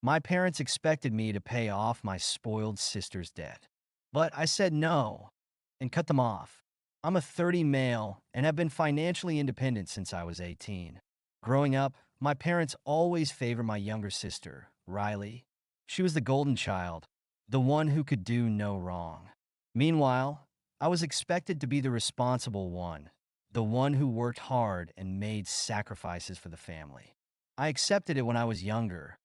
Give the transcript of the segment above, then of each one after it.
My parents expected me to pay off my spoiled sister's debt. But I said no and cut them off. I'm a 30 male and have been financially independent since I was 18. Growing up, my parents always favored my younger sister, Riley. She was the golden child, the one who could do no wrong. Meanwhile, I was expected to be the responsible one, the one who worked hard and made sacrifices for the family. I accepted it when I was younger,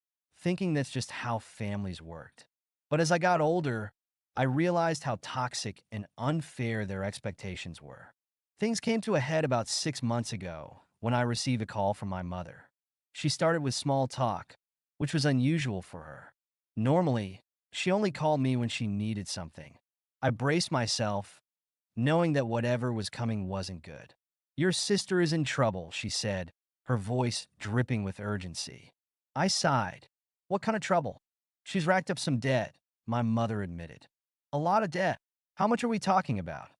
thinking that's just how families worked. But as I got older, I realized how toxic and unfair their expectations were. Things came to a head about 6 months ago when I received a call from my mother. She started with small talk, which was unusual for her. Normally, she only called me when she needed something. I braced myself, knowing that whatever was coming wasn't good. "Your sister is in trouble," she said, her voice dripping with urgency. I sighed. "What kind of trouble?" "She's racked up some debt," my mother admitted. "A lot of debt. How much are we talking about?"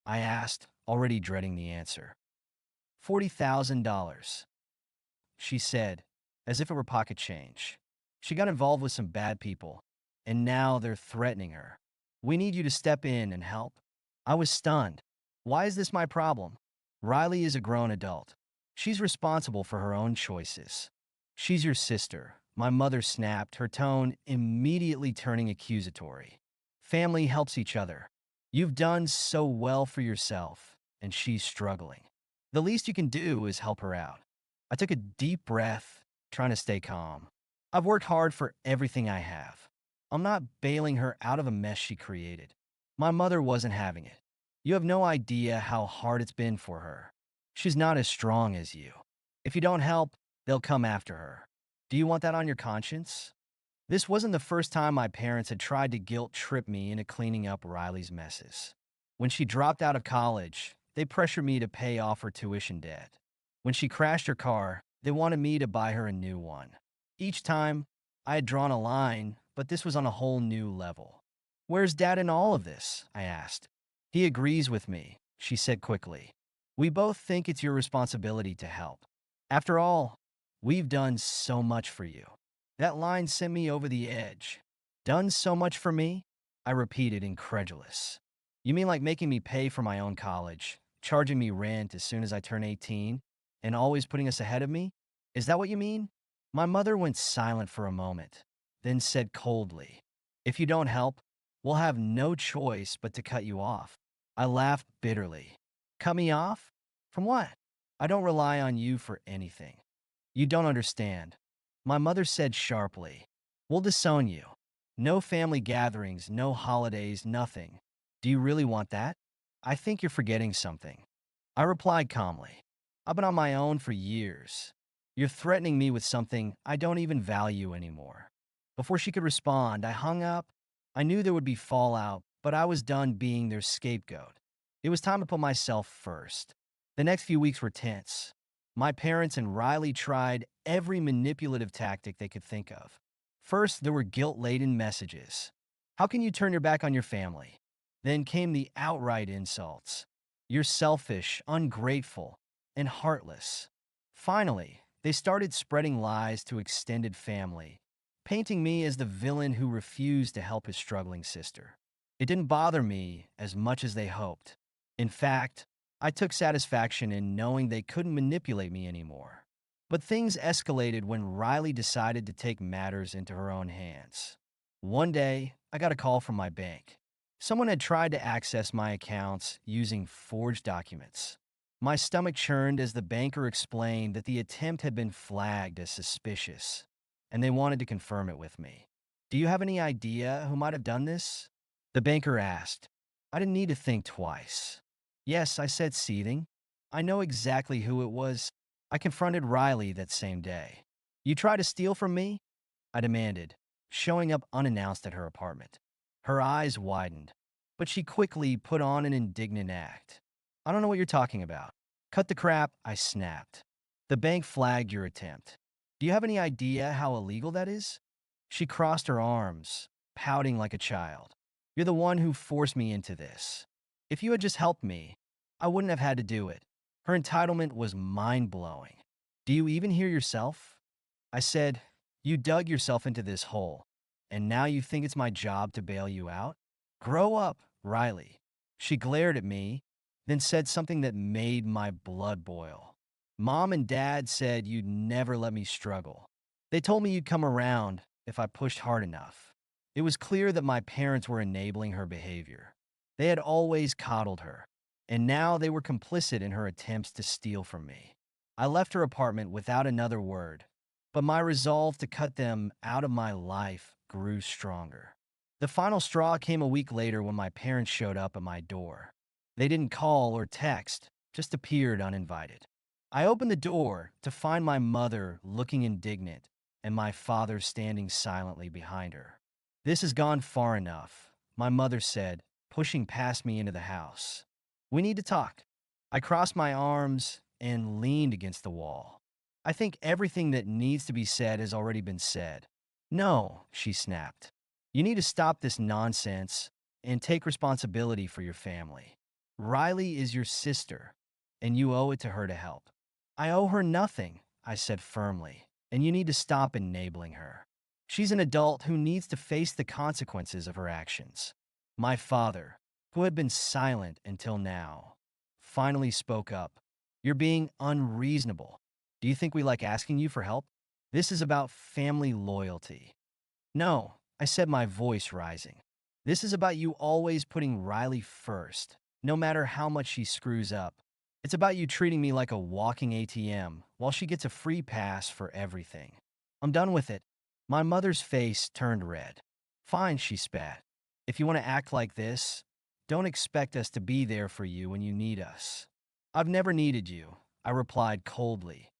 I asked, already dreading the answer. $40,000, she said, as if it were pocket change. "She got involved with some bad people, and now they're threatening her. We need you to step in and help." I was stunned. Why is this my problem? Riley is a grown adult. She's responsible for her own choices. "She's your sister," my mother snapped, her tone immediately turning accusatory. "Family helps each other. You've done so well for yourself, and she's struggling. The least you can do is help her out." I took a deep breath, trying to stay calm. "I've worked hard for everything I have. I'm not bailing her out of a mess she created." My mother wasn't having it. "You have no idea how hard it's been for her. She's not as strong as you. If you don't help, they'll come after her. Do you want that on your conscience?" This wasn't the first time my parents had tried to guilt trip me into cleaning up Riley's messes. When she dropped out of college, they pressured me to pay off her tuition debt. When she crashed her car, they wanted me to buy her a new one. Each time, I had drawn a line, but this was on a whole new level. "Where's Dad in all of this?" I asked. "He agrees with me," she said quickly. "We both think it's your responsibility to help. After all, we've done so much for you." That line sent me over the edge. "Done so much for me?" I repeated, incredulous. "You mean like making me pay for my own college, charging me rent as soon as I turn 18, and always putting us ahead of me? Is that what you mean?" My mother went silent for a moment, then said coldly, "If you don't help, we'll have no choice but to cut you off." I laughed bitterly. "Cut me off? From what?" "I don't rely on you for anything. You don't understand," my mother said sharply. "We'll disown you. No family gatherings, no holidays, nothing. Do you really want that?" "I think you're forgetting something," I replied calmly. "I've been on my own for years. You're threatening me with something I don't even value anymore." Before she could respond, I hung up. I knew there would be fallout, but I was done being their scapegoat. It was time to put myself first. The next few weeks were tense. My parents and Riley tried every manipulative tactic they could think of. First, there were guilt-laden messages. "How can you turn your back on your family?" Then came the outright insults. "You're selfish, ungrateful, and heartless." Finally, they started spreading lies to extended family, painting me as the villain who refused to help his struggling sister. It didn't bother me as much as they hoped. In fact, I took satisfaction in knowing they couldn't manipulate me anymore. But things escalated when Riley decided to take matters into her own hands. One day, I got a call from my bank. Someone had tried to access my accounts using forged documents. My stomach churned as the banker explained that the attempt had been flagged as suspicious, and they wanted to confirm it with me. "Do you have any idea who might have done this?" the banker asked. I didn't need to think twice. "Yes," I said, seething. "I know exactly who it was. I confronted Riley that same day." "You tried to steal from me?" I demanded, showing up unannounced at her apartment. Her eyes widened, but she quickly put on an indignant act. "I don't know what you're talking about." "Cut the crap," I snapped. "The bank flagged your attempt. Do you have any idea how illegal that is?" She crossed her arms, pouting like a child. "You're the one who forced me into this. If you had just helped me, I wouldn't have had to do it." Her entitlement was mind-blowing. "Do you even hear yourself?" I said, You dug yourself into this hole, and now you think it's my job to bail you out? Grow up, Riley. She glared at me, then said something that made my blood boil. Mom and Dad said you'd never let me struggle. They told me you'd come around if I pushed hard enough. It was clear that my parents were enabling her behavior. They had always coddled her, and now they were complicit in her attempts to steal from me. I left her apartment without another word, but my resolve to cut them out of my life grew stronger. The final straw came a week later when my parents showed up at my door. They didn't call or text, just appeared uninvited. I opened the door to find my mother looking indignant and my father standing silently behind her. "This has gone far enough," my mother said, pushing past me into the house. "We need to talk." I crossed my arms and leaned against the wall. "I think everything that needs to be said has already been said." "No," she snapped. "You need to stop this nonsense and take responsibility for your family. Riley is your sister, and you owe it to her to help." "I owe her nothing," I said firmly, "and you need to stop enabling her. She's an adult who needs to face the consequences of her actions." My father, who had been silent until now, finally spoke up. "You're being unreasonable. Do you think we like asking you for help? This is about family loyalty." "No," I said, my voice rising. "This is about you always putting Riley first, no matter how much she screws up. It's about you treating me like a walking ATM while she gets a free pass for everything. I'm done with it." My mother's face turned red. "Fine," she spat. "If you want to act like this, don't expect us to be there for you when you need us." "I've never needed you," I replied coldly.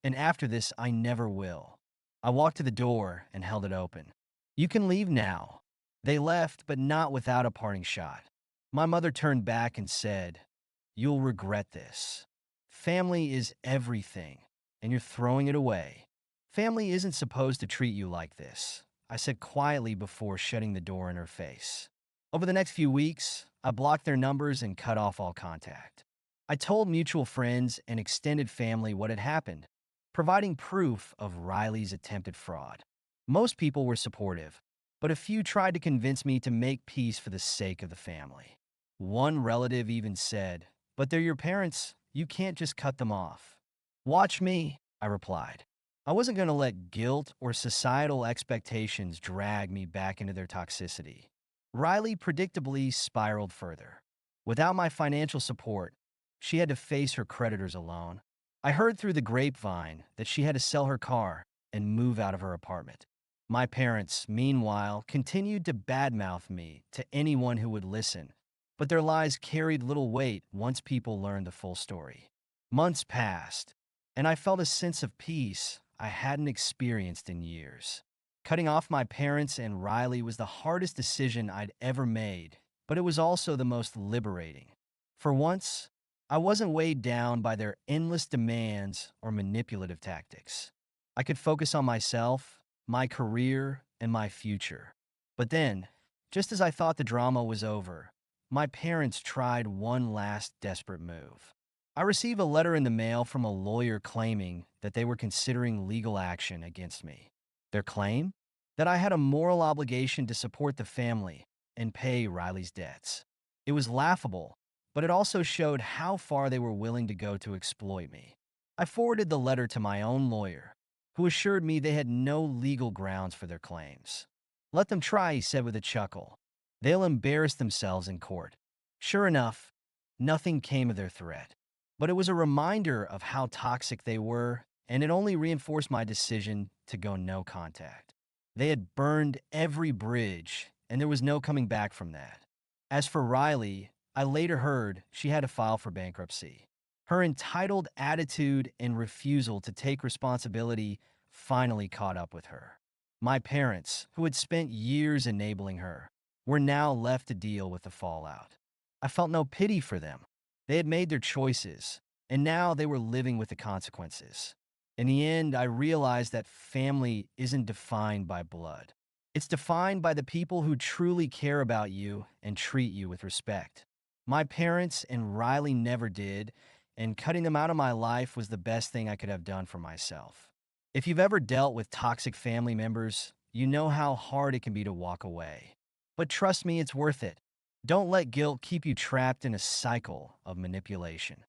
"And after this, I never will." I walked to the door and held it open. "You can leave now." They left, but not without a parting shot. My mother turned back and said, "You'll regret this. Family is everything, and you're throwing it away." "Family isn't supposed to treat you like this," I said quietly before shutting the door in her face. Over the next few weeks, I blocked their numbers and cut off all contact. I told mutual friends and extended family what had happened, providing proof of Riley's attempted fraud. Most people were supportive, but a few tried to convince me to make peace for the sake of the family. One relative even said, "But they're your parents. You can't just cut them off." "Watch me," I replied. I wasn't going to let guilt or societal expectations drag me back into their toxicity. Riley predictably spiraled further. Without my financial support, she had to face her creditors alone. I heard through the grapevine that she had to sell her car and move out of her apartment. My parents, meanwhile, continued to badmouth me to anyone who would listen, but their lies carried little weight once people learned the full story. Months passed, and I felt a sense of peace I hadn't experienced in years. Cutting off my parents and Riley was the hardest decision I'd ever made, but it was also the most liberating. For once, I wasn't weighed down by their endless demands or manipulative tactics. I could focus on myself, my career, and my future. But then, just as I thought the drama was over, my parents tried one last desperate move. I received a letter in the mail from a lawyer claiming that they were considering legal action against me. Their claim? That I had a moral obligation to support the family and pay Riley's debts. It was laughable, but it also showed how far they were willing to go to exploit me. I forwarded the letter to my own lawyer, who assured me they had no legal grounds for their claims. "Let them try," he said with a chuckle. "They'll embarrass themselves in court." Sure enough, nothing came of their threat. But it was a reminder of how toxic they were, and it only reinforced my decision to go no contact. They had burned every bridge, and there was no coming back from that. As for Riley, I later heard she had to file for bankruptcy. Her entitled attitude and refusal to take responsibility finally caught up with her. My parents, who had spent years enabling her, were now left to deal with the fallout. I felt no pity for them. They had made their choices, and now they were living with the consequences. In the end, I realized that family isn't defined by blood. It's defined by the people who truly care about you and treat you with respect. My parents and Riley never did, and cutting them out of my life was the best thing I could have done for myself. If you've ever dealt with toxic family members, you know how hard it can be to walk away. But trust me, it's worth it. Don't let guilt keep you trapped in a cycle of manipulation.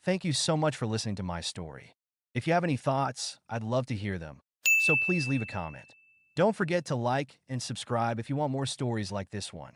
Thank you so much for listening to my story. If you have any thoughts, I'd love to hear them. So please leave a comment. Don't forget to like and subscribe if you want more stories like this one.